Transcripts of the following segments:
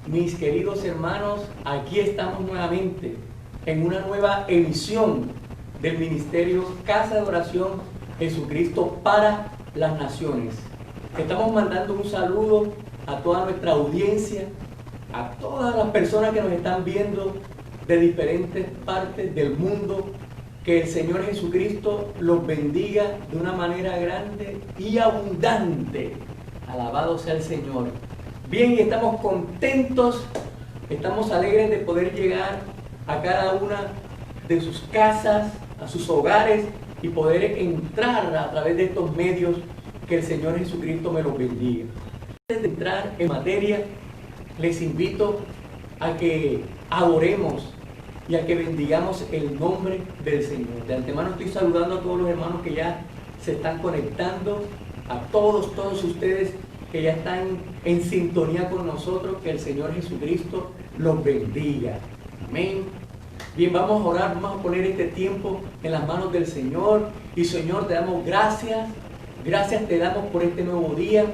Mis queridos hermanos, aquí estamos nuevamente en una nueva emisión del Ministerio Casa de Oración Jesucristo para las Naciones. Estamos mandando un saludo a toda nuestra audiencia, a todas las personas que nos están viendo de diferentes partes del mundo. Que el Señor Jesucristo los bendiga de una manera grande y abundante. Alabado sea el Señor. Bien, y estamos contentos, estamos alegres de poder llegar a cada una de sus casas, a sus hogares y poder entrar a través de estos medios. Que el Señor Jesucristo me los bendiga. Antes de entrar en materia, les invito a que adoremos y a que bendigamos el nombre del Señor. De antemano estoy saludando a todos los hermanos que ya se están conectando, a todos ustedes que ya están en sintonía con nosotros. Que el Señor Jesucristo los bendiga. Amén. Bien, vamos a orar, vamos a poner este tiempo en las manos del Señor. Y Señor, te damos gracias. Gracias te damos por este nuevo día.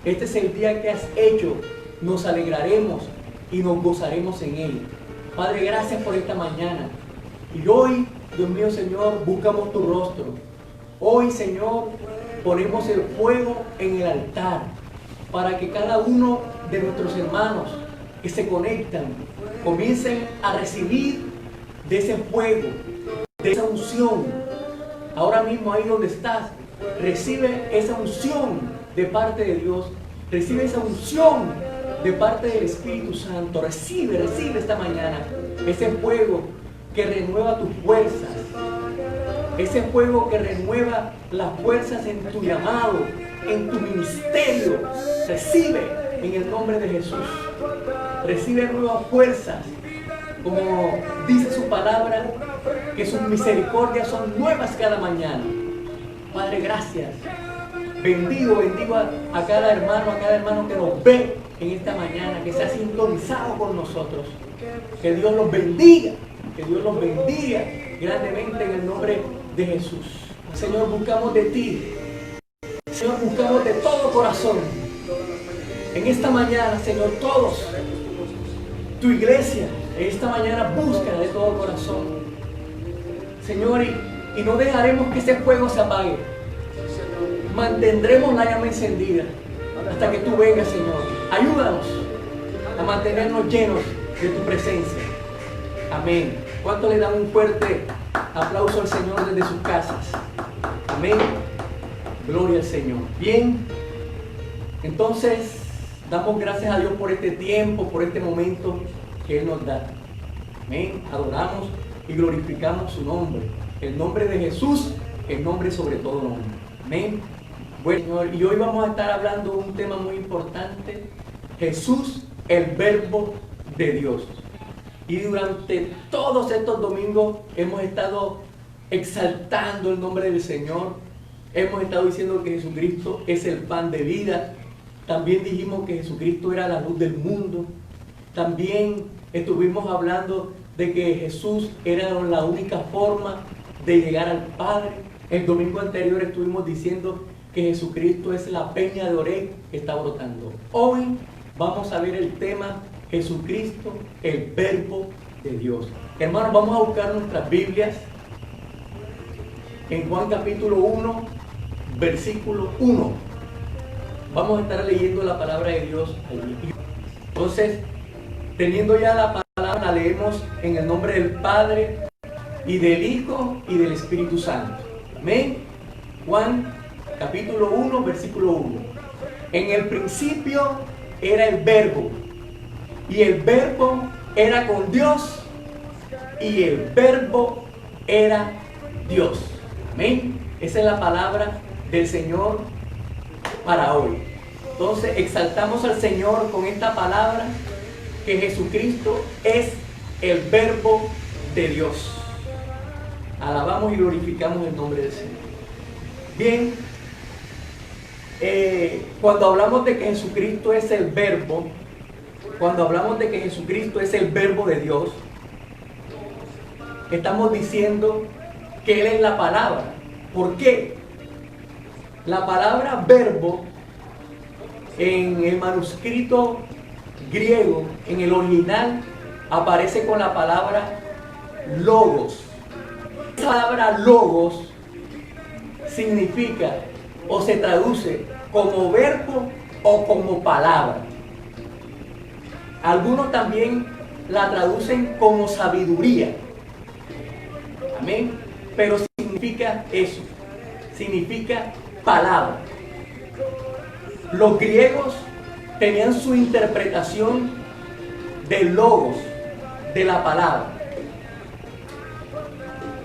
Este es el día que has hecho. Nos alegraremos y nos gozaremos en él. Padre, gracias por esta mañana. Y hoy, Dios mío, Señor, buscamos tu rostro. Hoy, Señor, ponemos el fuego en el altar para que cada uno de nuestros hermanos que se conectan comiencen a recibir de ese fuego, de esa unción. Ahora mismo, ahí donde estás, recibe esa unción de parte de Dios. Recibe esa unción de parte del Espíritu Santo. Recibe esta mañana ese fuego que renueva tus fuerzas. Ese fuego que renueva las fuerzas en tu llamado, en tu ministerio. Recibe en el nombre de Jesús. Recibe nuevas fuerzas. Como dice su palabra, que sus misericordias son nuevas cada mañana. Padre, gracias. Bendigo a cada hermano que nos ve en esta mañana, que se ha sintonizado con nosotros. Que Dios los bendiga. Que Dios los bendiga grandemente en el nombre de Jesús. Señor, buscamos de ti. Señor, buscamos de todo corazón. En esta mañana, Señor, todos, tu iglesia, en esta mañana busca de todo corazón. Señor, y no dejaremos que ese fuego se apague. Mantendremos la llama encendida hasta que tú vengas, Señor. Ayúdanos a mantenernos llenos de tu presencia. Amén. ¿Cuánto le dan un fuerte aplauso al Señor desde sus casas? Amén. Gloria al Señor. Bien. Entonces, damos gracias a Dios por este tiempo, por este momento que Él nos da. Amén. Adoramos y glorificamos su nombre. El nombre de Jesús, el nombre sobre todo nombre. Amén. Bueno, Señor, y hoy vamos a estar hablando de un tema muy importante. Jesús, el Verbo de Dios. Y durante todos estos domingos hemos estado exaltando el nombre del Señor. Hemos estado diciendo que Jesucristo es el pan de vida. También dijimos que Jesucristo era la luz del mundo. También estuvimos hablando de que Jesús era la única forma de llegar al Padre. El domingo anterior estuvimos diciendo que Jesucristo es la peña de Oreb que está brotando. Hoy vamos a ver el tema Jesucristo, el Verbo de Dios. Hermanos, vamos a buscar nuestras Biblias en Juan capítulo 1, versículo 1. Vamos a estar leyendo la palabra de Dios allí. Entonces, teniendo ya la palabra, la leemos en el nombre del Padre y del Hijo y del Espíritu Santo. Amén. Juan capítulo 1, versículo 1. En el principio era el Verbo, y el Verbo era con Dios, y el Verbo era Dios. Amén. Esa es la palabra del Señor para hoy. Entonces exaltamos al Señor con esta palabra, que Jesucristo es el Verbo de Dios. Alabamos y glorificamos el nombre del Señor. Bien, cuando hablamos de que Jesucristo es el Verbo, cuando hablamos de que Jesucristo es el Verbo de Dios, estamos diciendo que Él es la palabra. ¿Por qué? La palabra verbo en el manuscrito griego, en el original, aparece con la palabra logos. Esa palabra logos significa o se traduce como verbo o como palabra. Algunos también la traducen como sabiduría. Amén. Pero significa eso, significa palabra. Los griegos tenían su interpretación del logos, de la palabra.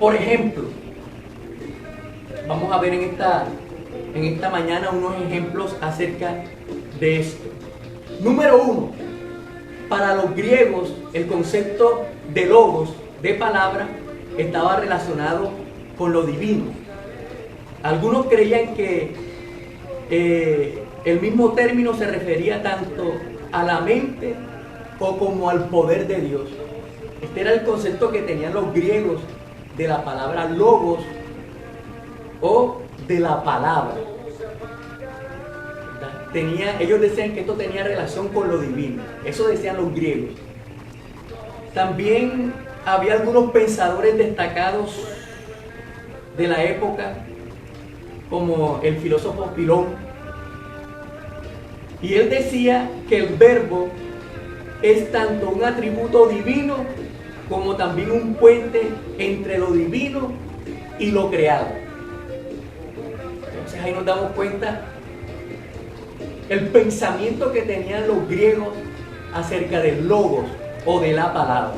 Por ejemplo, vamos a ver en esta mañana unos ejemplos acerca de esto. Número 1, para los griegos el concepto de logos, de palabra, estaba relacionado con lo divino. Algunos creían que el mismo término se refería tanto a la mente o como al poder de Dios. Este era el concepto que tenían los griegos de la palabra logos o de la palabra. Ellos decían que esto tenía relación con lo divino. Eso decían los griegos. También había algunos pensadores destacados de la época, como el filósofo Pilón, y él decía que el verbo es tanto un atributo divino como también un puente entre lo divino y lo creado. Entonces ahí nos damos cuenta el pensamiento que tenían los griegos acerca del logos o de la palabra.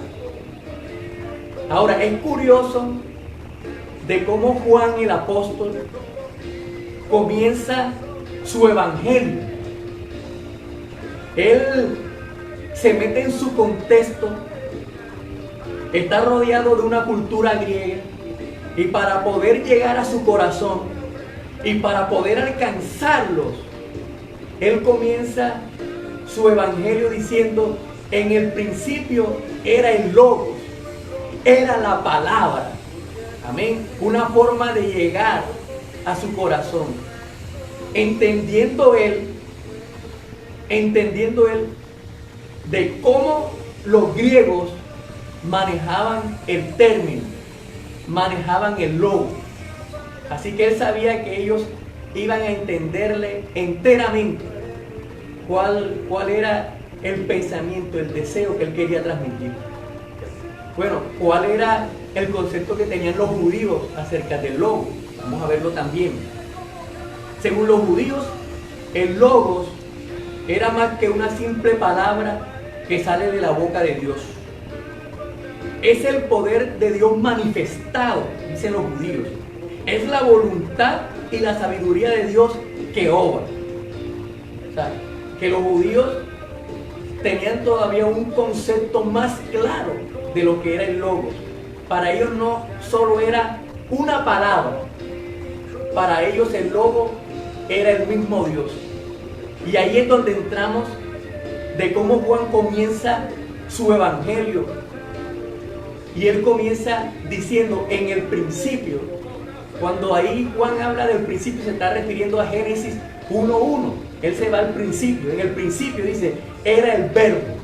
Ahora, es curioso de cómo Juan el apóstol comienza su evangelio. Él se mete en su contexto, está rodeado de una cultura griega, y para poder llegar a su corazón y para poder alcanzarlos, él comienza su evangelio diciendo: en el principio era el logos, era la palabra. Amén. Una forma de llegar a su corazón. Entendiendo él de cómo los griegos manejaban el término, manejaban el logo. Así que él sabía que ellos iban a entenderle enteramente cuál era el pensamiento, el deseo que él quería transmitir. Bueno, ¿cuál era el concepto que tenían los judíos acerca del logos? Vamos a verlo también. Según los judíos, el logos era más que una simple palabra que sale de la boca de Dios. Es el poder de Dios manifestado, dicen los judíos. Es la voluntad y la sabiduría de Dios que obra. O sea, que los judíos tenían todavía un concepto más claro de lo que era el logos. Para ellos no solo era una palabra, para ellos el logos era el mismo Dios. Y ahí es donde entramos de cómo Juan comienza su evangelio. Y él comienza diciendo: en el principio. Cuando ahí Juan habla del principio, se está refiriendo a Génesis 1:1. Él se va al principio. En el principio dice: era el verbo,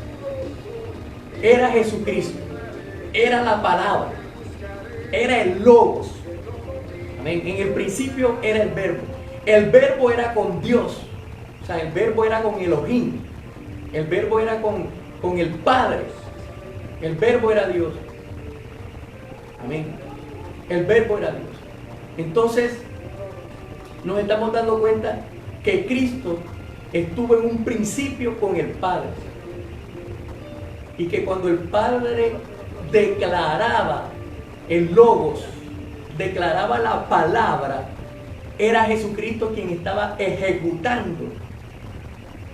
era Jesucristo, era la palabra, era el logos. Amén. En el principio era el verbo. El verbo era con Dios. O sea, el verbo era con Elohim. El verbo era con el Padre. El verbo era Dios. Amén. El verbo era Dios. Entonces, nos estamos dando cuenta que Cristo estuvo en un principio con el Padre. Y que cuando el Padre declaraba el logos, declaraba la palabra, era Jesucristo quien estaba ejecutando,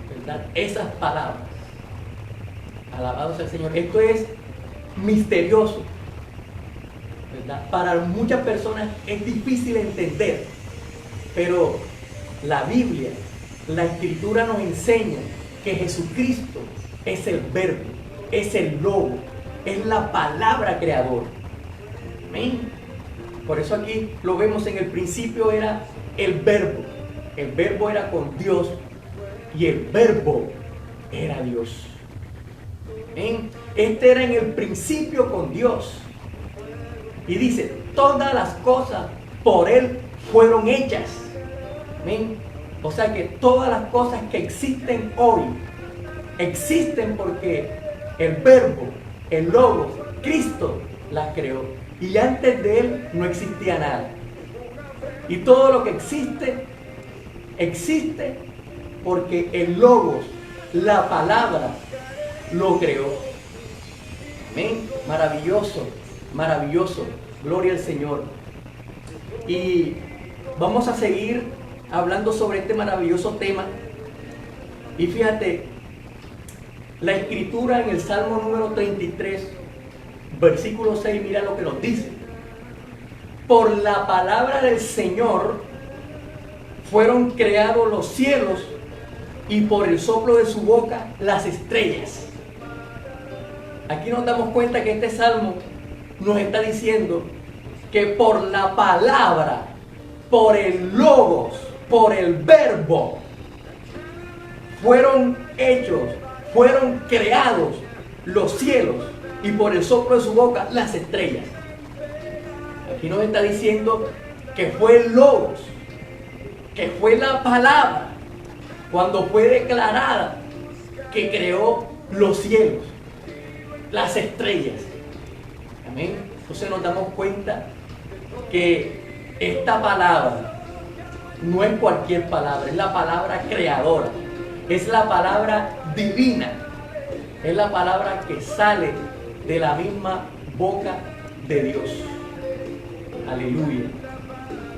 ¿verdad?, esas palabras. Alabado sea el Señor. Esto es misterioso, ¿verdad? Para muchas personas es difícil entender, pero la Biblia, la Escritura nos enseña que Jesucristo es el Verbo, es el Logo, es la palabra creadora. Amén. Por eso aquí lo vemos, en el principio era el Verbo era con Dios y el Verbo era Dios. Amén. Este era en el principio con Dios. Y dice, todas las cosas por Él fueron hechas. Amén. O sea que todas las cosas que existen hoy, existen porque el Verbo, el Logos, Cristo las creó. Y antes de Él no existía nada. Y todo lo que existe, existe porque el Logos, la palabra, lo creó. Amén. Maravilloso, maravilloso. Gloria al Señor. Y vamos a seguir hablando sobre este maravilloso tema. Y fíjate, la Escritura en el Salmo número 33, versículo 6, mira lo que nos dice. Por la palabra del Señor fueron creados los cielos, y por el soplo de su boca las estrellas. Aquí nos damos cuenta que este salmo nos está diciendo que por la palabra, por el Logos, por el Verbo, fueron hechos, fueron creados los cielos, y por el soplo de su boca las estrellas. Aquí nos está diciendo que fue el Logos, que fue la palabra, cuando fue declarada, que creó los cielos, las estrellas. Amén. Entonces nos damos cuenta que esta palabra no es cualquier palabra, es la palabra creadora, es la palabra divina, es la palabra que sale de la misma boca de Dios. Aleluya.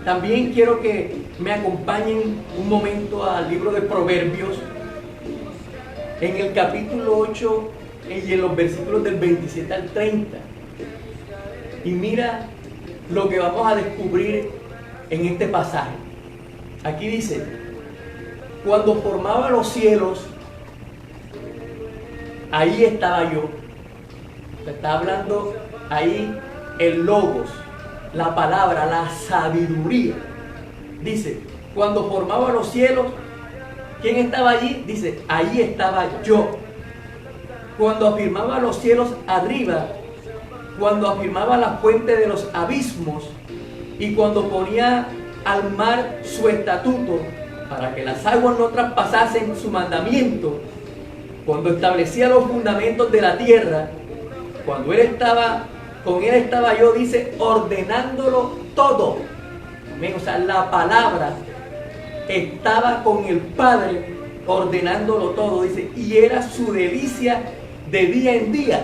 También quiero que me acompañen un momento al libro de Proverbios, en el capítulo 8 y en los versículos del 27 al 30. Y mira lo que vamos a descubrir en este pasaje. Aquí dice, cuando formaba los cielos, ahí estaba yo. Se está hablando ahí el Logos, la palabra, la sabiduría. Dice, cuando formaba los cielos, ¿quién estaba allí? Dice, ahí estaba yo. Cuando afirmaba los cielos arriba, cuando afirmaba la fuente de los abismos, y cuando ponía al mar su estatuto, para que las aguas no traspasasen su mandamiento, cuando establecía los fundamentos de la tierra, cuando él estaba, con él estaba yo, dice, ordenándolo todo. Amén. O sea, la palabra estaba con el Padre ordenándolo todo, dice, y era su delicia de día en día,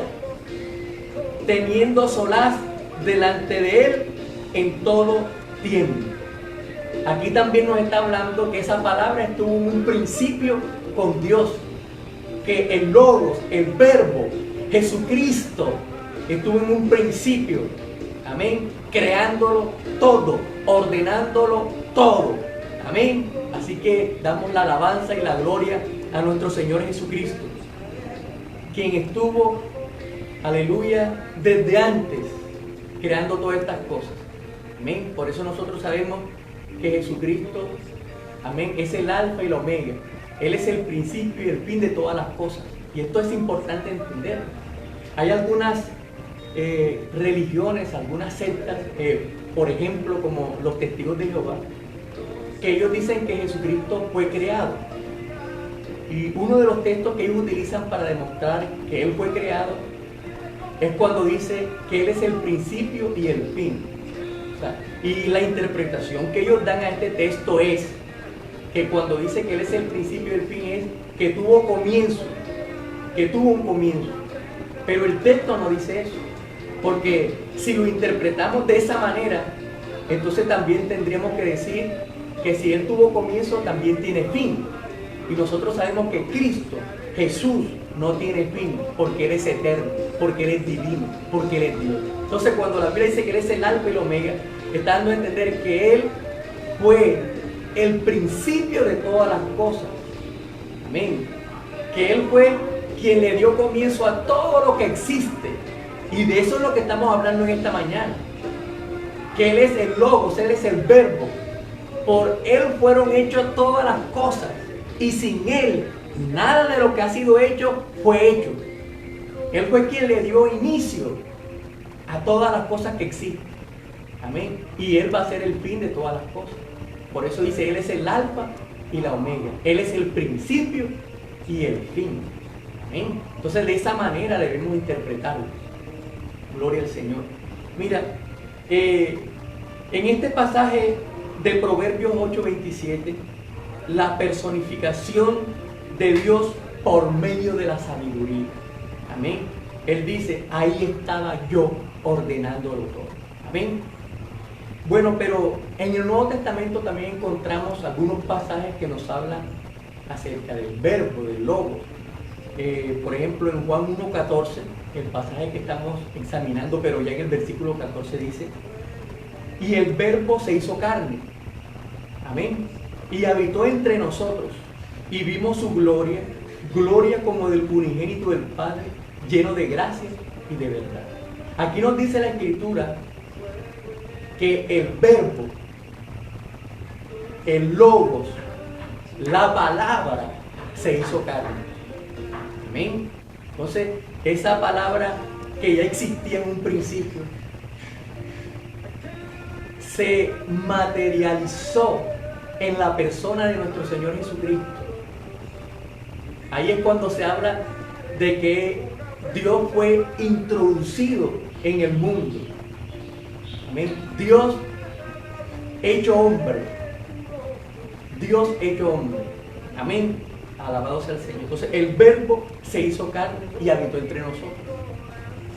teniendo solaz delante de él en todo tiempo. Aquí también nos está hablando que esa palabra estuvo en un principio con Dios, que el Logos, el Verbo, Jesucristo, estuvo en un principio, amén, creándolo todo, ordenándolo todo, amén. Así que damos la alabanza y la gloria a nuestro Señor Jesucristo, quien estuvo, aleluya, desde antes creando todas estas cosas, amén. Por eso nosotros sabemos que Jesucristo, amén, es el alfa y el omega. Él es el principio y el fin de todas las cosas. Y esto es importante entender. Hay algunas religiones, algunas sectas, por ejemplo, como los Testigos de Jehová, que ellos dicen que Jesucristo fue creado. Y uno de los textos que ellos utilizan para demostrar que Él fue creado es cuando dice que Él es el principio y el fin. O sea, y la interpretación que ellos dan a este texto es que cuando dice que Él es el principio y el fin, es que tuvo comienzo, que tuvo un comienzo. Pero el texto no dice eso, porque si lo interpretamos de esa manera, entonces también tendríamos que decir que si Él tuvo comienzo, también tiene fin. Y nosotros sabemos que Cristo, Jesús, no tiene fin, porque Él es eterno, porque Él es divino, porque Él es Dios. Entonces, cuando la Biblia dice que Él es el alfa y el omega, está dando a entender que Él fue el principio de todas las cosas. Amén. Que Él fue quien le dio comienzo a todo lo que existe. Y de eso es lo que estamos hablando en esta mañana. Que Él es el Logos, Él es el Verbo. Por Él fueron hechas todas las cosas. Y sin Él, nada de lo que ha sido hecho fue hecho. Él fue quien le dio inicio a todas las cosas que existen. Amén. Y Él va a ser el fin de todas las cosas. Por eso dice, Él es el alfa y la omega. Él es el principio y el fin. Amén. Entonces de esa manera debemos interpretarlo. Gloria al Señor. Mira, en este pasaje de Proverbios 8:27, la personificación de Dios por medio de la sabiduría. Amén. Él dice, ahí estaba yo ordenándolo todo. Amén. Bueno, pero en el Nuevo Testamento también encontramos algunos pasajes que nos hablan acerca del verbo, del logos. Por ejemplo, en Juan 1:14, el pasaje que estamos examinando, pero ya en el versículo 14 dice, y el verbo se hizo carne. Amén. Y habitó entre nosotros, y vimos su gloria, gloria como del unigénito del Padre, lleno de gracia y de verdad. Aquí nos dice la Escritura que el verbo, el logos, la palabra se hizo carne. Amén. Entonces, esa palabra que ya existía en un principio se materializó en la persona de nuestro Señor Jesucristo. Ahí es cuando se habla de que Dios fue introducido en el mundo. Amén. Dios hecho hombre. Dios hecho hombre. Amén. Alabado sea el Señor. Entonces el verbo se hizo carne y habitó entre nosotros.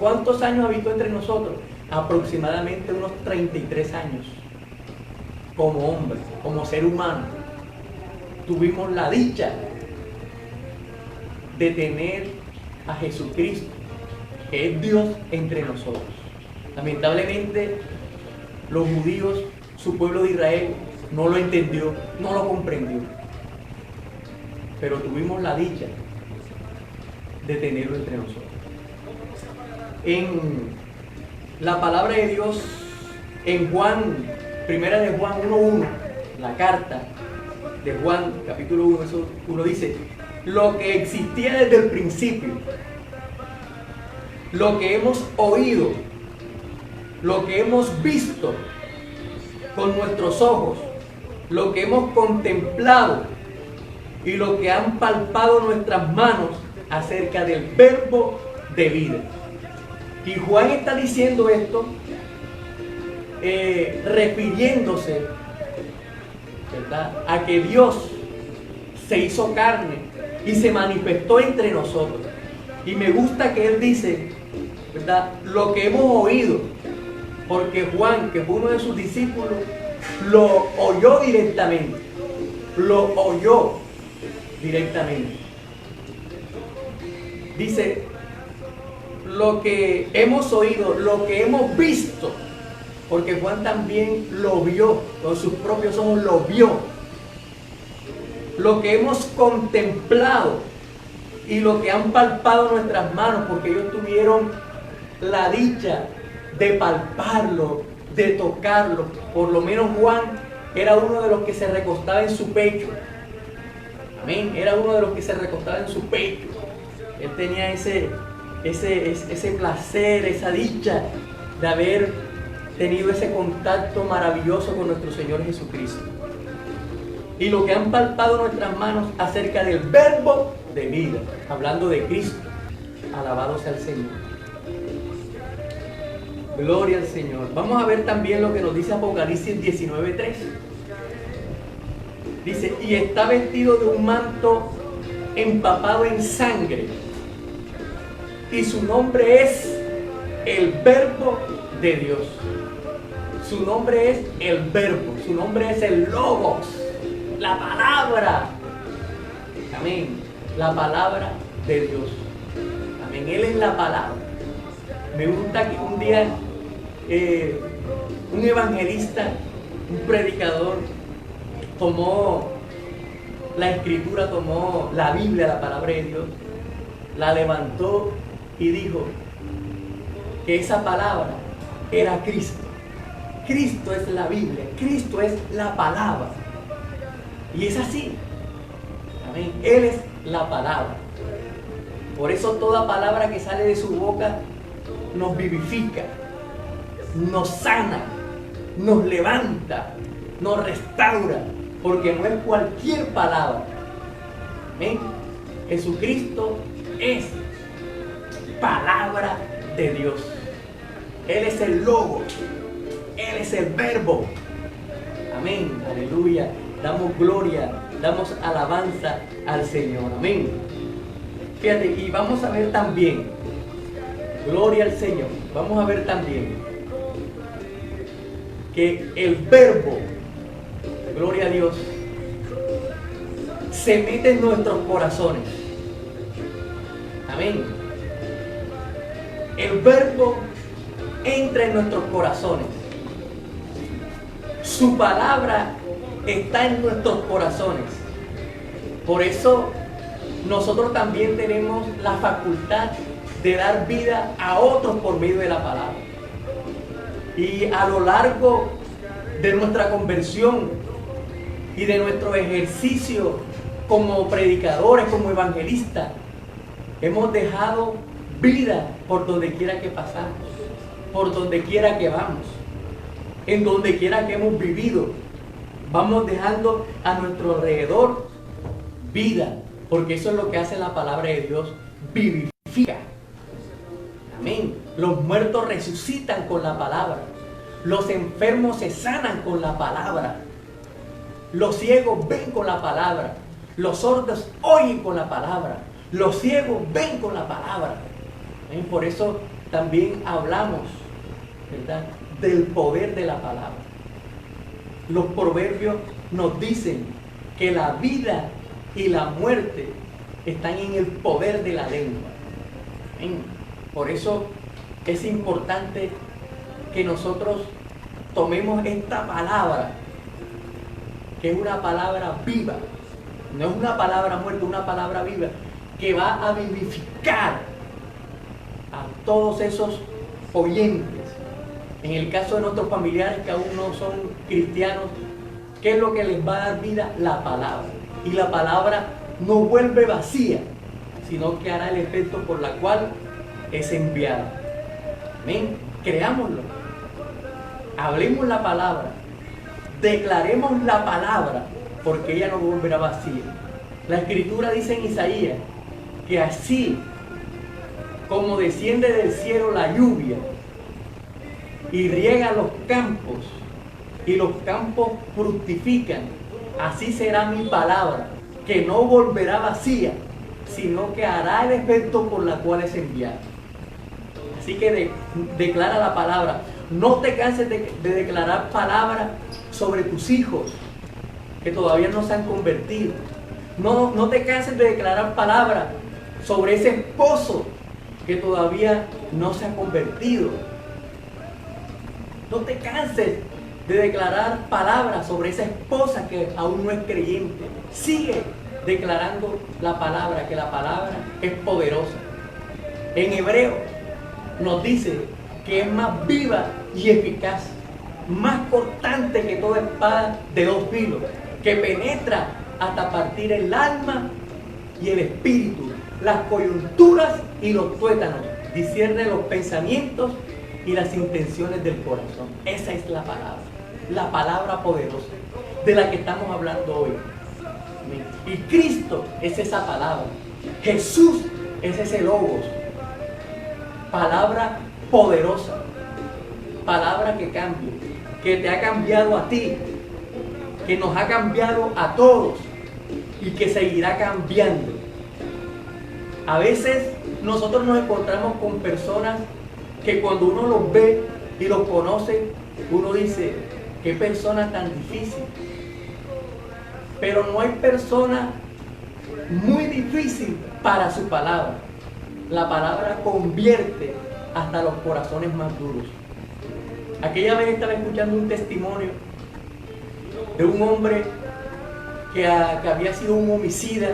¿Cuántos años habitó entre nosotros? Aproximadamente unos 33 años. Como hombre, como ser humano. Tuvimos la dicha de tener a Jesucristo, que es Dios entre nosotros. Lamentablemente, los judíos, su pueblo de Israel, no lo entendió, no lo comprendió. Pero tuvimos la dicha de tenerlo entre nosotros. En la palabra de Dios, en Juan, primera de Juan 1:1, la carta de Juan, capítulo 1, verso 1 dice, lo que existía desde el principio, lo que hemos oído, lo que hemos visto con nuestros ojos, lo que hemos contemplado y lo que han palpado nuestras manos acerca del verbo de vida. Y Juan está diciendo esto refiriéndose, ¿verdad?, a que Dios se hizo carne y se manifestó entre nosotros. Y me gusta que él dice, ¿verdad?, lo que hemos oído, porque Juan, que fue uno de sus discípulos, lo oyó directamente. Lo oyó directamente. Dice, lo que hemos oído, lo que hemos visto, porque Juan también lo vio, con sus propios ojos lo vio. Lo que hemos contemplado y lo que han palpado nuestras manos, porque ellos tuvieron la dicha de palparlo, de tocarlo. Por lo menos Juan era uno de los que se recostaba en su pecho. Amén. Era uno de los que se recostaba en su pecho. Él tenía ese placer, esa dicha de haber tenido ese contacto maravilloso con nuestro Señor Jesucristo. Y lo que han palpado nuestras manos acerca del verbo de vida, hablando de Cristo. Alabado sea el Señor. Gloria al Señor. Vamos a ver también lo que nos dice Apocalipsis 19:3. Dice, y está vestido de un manto empapado en sangre, y su nombre es el Verbo de Dios. Su nombre es el Verbo, su nombre es el Logos, la palabra. Amén. La palabra de Dios. Amén. Él es la palabra. Me gusta que un día un evangelista, un predicador, tomó la escritura, tomó la Biblia, la palabra de Dios, la levantó y dijo que esa palabra era Cristo. Cristo es la Biblia, Cristo es la palabra. Y es así. Amén. Él es la palabra. Por eso toda palabra que sale de su boca nos vivifica, nos sana, nos levanta, nos restaura, porque no es cualquier palabra. Amén. Jesucristo es palabra de Dios. Él es el Logos, Él es el Verbo. Amén, aleluya. Damos gloria, damos alabanza al Señor. Amén. Fíjate, y vamos a ver también, gloria al Señor, vamos a ver también que el Verbo, gloria a Dios, se mete en nuestros corazones. Amén. El Verbo entra en nuestros corazones. Su palabra está en nuestros corazones. Por eso nosotros también tenemos la facultad de dar vida a otros por medio de la palabra. Y a lo largo de nuestra conversión y de nuestro ejercicio como predicadores, como evangelistas, hemos dejado vida por donde quiera que pasamos, por donde quiera que vamos, en donde quiera que hemos vivido. Vamos dejando a nuestro alrededor vida, porque eso es lo que hace la palabra de Dios, vivifica. Amén. Los muertos resucitan con la palabra. Los enfermos se sanan con la palabra. Los ciegos ven con la palabra. Los sordos oyen con la palabra. Los ciegos ven con la palabra. Amén. Por eso también hablamos, ¿verdad?, del poder de la palabra. Los proverbios nos dicen que la vida y la muerte están en el poder de la lengua. Amén. Por eso es importante que nosotros tomemos esta palabra, que es una palabra viva, no es una palabra muerta, una palabra viva, que va a vivificar a todos esos oyentes. En el caso de nuestros familiares que aún no son cristianos, ¿qué es lo que les va a dar vida? La palabra. Y la palabra no vuelve vacía, sino que hará el efecto por la cual es enviada. Amén. Creámoslo. Hablemos la palabra. Declaremos la palabra, porque ella no volverá vacía. La Escritura dice en Isaías que así como desciende del cielo la lluvia y riega los campos, y los campos fructifican, así será mi palabra, que no volverá vacía, sino que hará el efecto por la cual es enviada. Así que declara la palabra. No te canses de declarar palabra sobre tus hijos que todavía no se han convertido. No te canses de declarar palabra sobre ese esposo que todavía no se ha convertido. No te canses de declarar palabras sobre esa esposa que aún no es creyente. Sigue declarando la palabra, que la palabra es poderosa. En Hebreo nos dice que es más viva y eficaz, más cortante que toda espada de dos filos, que penetra hasta partir el alma y el espíritu, las coyunturas y los tuétanos, discierne los pensamientos y las intenciones del corazón. Esa es la palabra poderosa de la que estamos hablando hoy. Y Cristo es esa palabra. Jesús es ese Logos. Palabra poderosa. Palabra que cambia, que te ha cambiado a ti, que nos ha cambiado a todos y que seguirá cambiando. A veces nosotros nos encontramos con personas que cuando uno los ve y los conoce, uno dice, qué persona tan difícil. Pero no hay persona muy difícil para su palabra. La palabra convierte hasta los corazones más duros. Aquella vez estaba escuchando un testimonio de un hombre que había sido un homicida,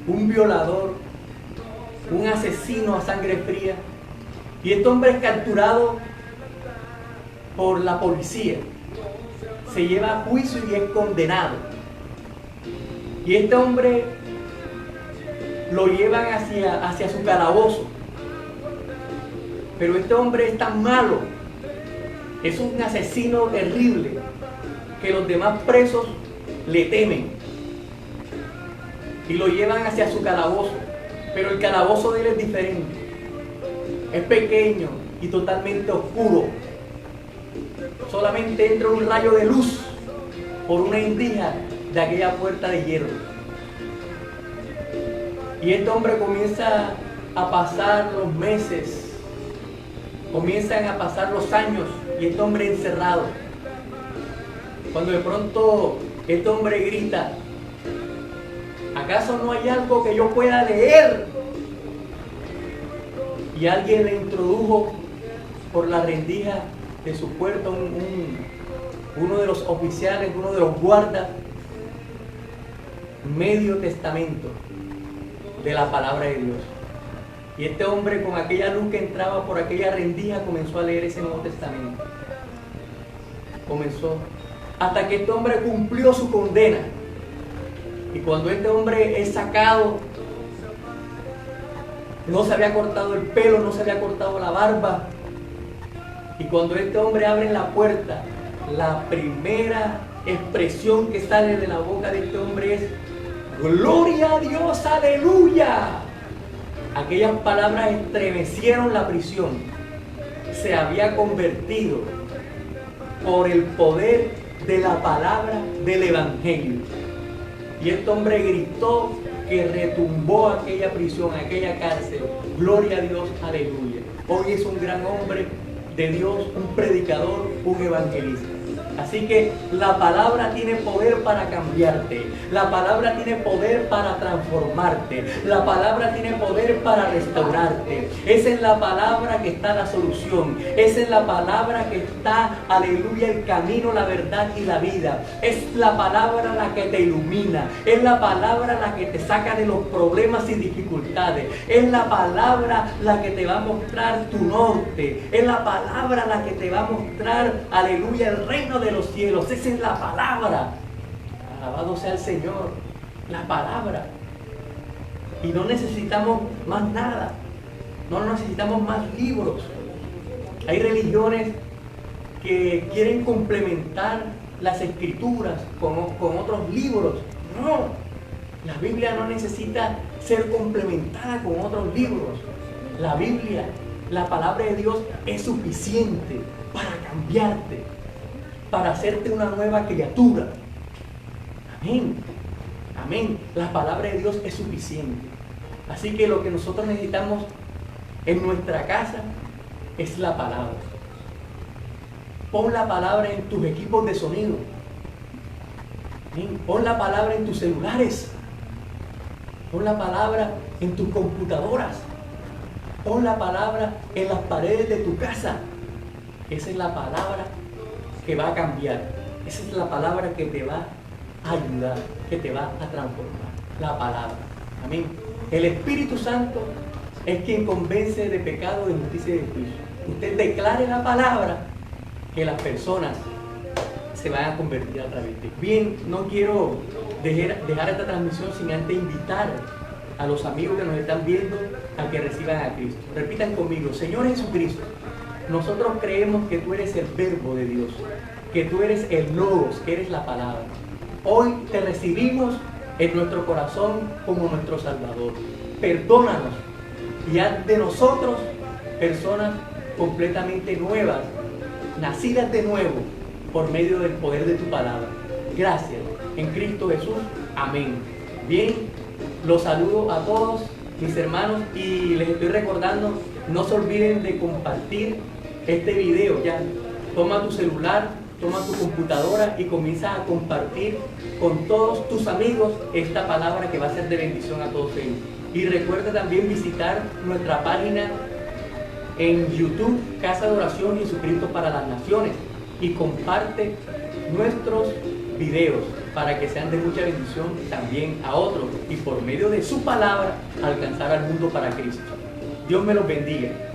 un violador, un asesino a sangre fría. Y este hombre es capturado por la policía, se lleva a juicio y es condenado. Y este hombre lo llevan hacia su calabozo. Pero este hombre es tan malo, es un asesino terrible, que los demás presos le temen y lo llevan hacia su calabozo. Pero el calabozo de él es diferente, es pequeño y totalmente oscuro. Solamente entra un rayo de luz por una endija de aquella puerta de hierro. Y este hombre comienza a pasar los meses, comienzan a pasar los años, y este hombre encerrado. Cuando de pronto este hombre grita: ¿acaso no hay algo que yo pueda leer? Y alguien le introdujo por la rendija de su puerta, uno de los oficiales, uno de los guardas, medio testamento de la palabra de Dios. Y este hombre, con aquella luz que entraba por aquella rendija, comenzó a leer ese Nuevo Testamento. Comenzó hasta que este hombre cumplió su condena. Y cuando este hombre es sacado, no se había cortado el pelo, no se había cortado la barba. Y cuando este hombre abre la puerta, la primera expresión que sale de la boca de este hombre es: ¡Gloria a Dios, aleluya! Aquellas palabras estremecieron la prisión. Se había convertido por el poder de la palabra del Evangelio. Y este hombre gritó que retumbó aquella prisión, aquella cárcel: ¡Gloria a Dios, aleluya! Hoy es un gran hombre de Dios, un predicador, un evangelista. Así que la palabra tiene poder para cambiarte, la palabra tiene poder para transformarte, la palabra tiene poder para restaurarte. Es en la palabra que está la solución, es en la palabra que está, aleluya, el camino, la verdad y la vida. Es la palabra la que te ilumina, es la palabra la que te saca de los problemas y dificultades, es la palabra la que te va a mostrar tu norte, es la palabra la que te va a mostrar, aleluya, el reino de los cielos. Esa es la palabra. Alabado sea el Señor, la palabra. Y no necesitamos más nada, no necesitamos más libros. Hay religiones que quieren complementar las escrituras con otros libros. No, la Biblia no necesita ser complementada con otros libros. La Biblia, la palabra de Dios, es suficiente para cambiarte, para hacerte una nueva criatura. Amén. Amén. La palabra de Dios es suficiente. Así que lo que nosotros necesitamos en nuestra casa es la palabra. Pon la palabra en tus equipos de sonido. Amén. Pon la palabra en tus celulares. Pon la palabra en tus computadoras. Pon la palabra en las paredes de tu casa. Esa es la palabra que va a cambiar. Esa es la palabra que te va a ayudar, que te va a transformar. La palabra. Amén. El Espíritu Santo es quien convence de pecado, de justicia y de juicio. Usted declare la palabra, que las personas se van a convertir a través de. Bien, no quiero dejar esta transmisión sin antes invitar a los amigos que nos están viendo a que reciban a Cristo. Repitan conmigo: Señor Jesucristo, nosotros creemos que tú eres el Verbo de Dios, que tú eres el Logos, que eres la palabra. Hoy te recibimos en nuestro corazón como nuestro Salvador. Perdónanos y haz de nosotros personas completamente nuevas, nacidas de nuevo por medio del poder de tu palabra. Gracias. En Cristo Jesús. Amén. Bien, los saludo a todos mis hermanos y les estoy recordando, no se olviden de compartir este video. Ya, toma tu celular, toma tu computadora y comienza a compartir con todos tus amigos esta palabra que va a ser de bendición a todos ellos. Y recuerda también visitar nuestra página en YouTube, Casa de Oración Jesucristo para las Naciones, y comparte nuestros videos para que sean de mucha bendición también a otros y por medio de su palabra alcanzar al mundo para Cristo. Dios me los bendiga.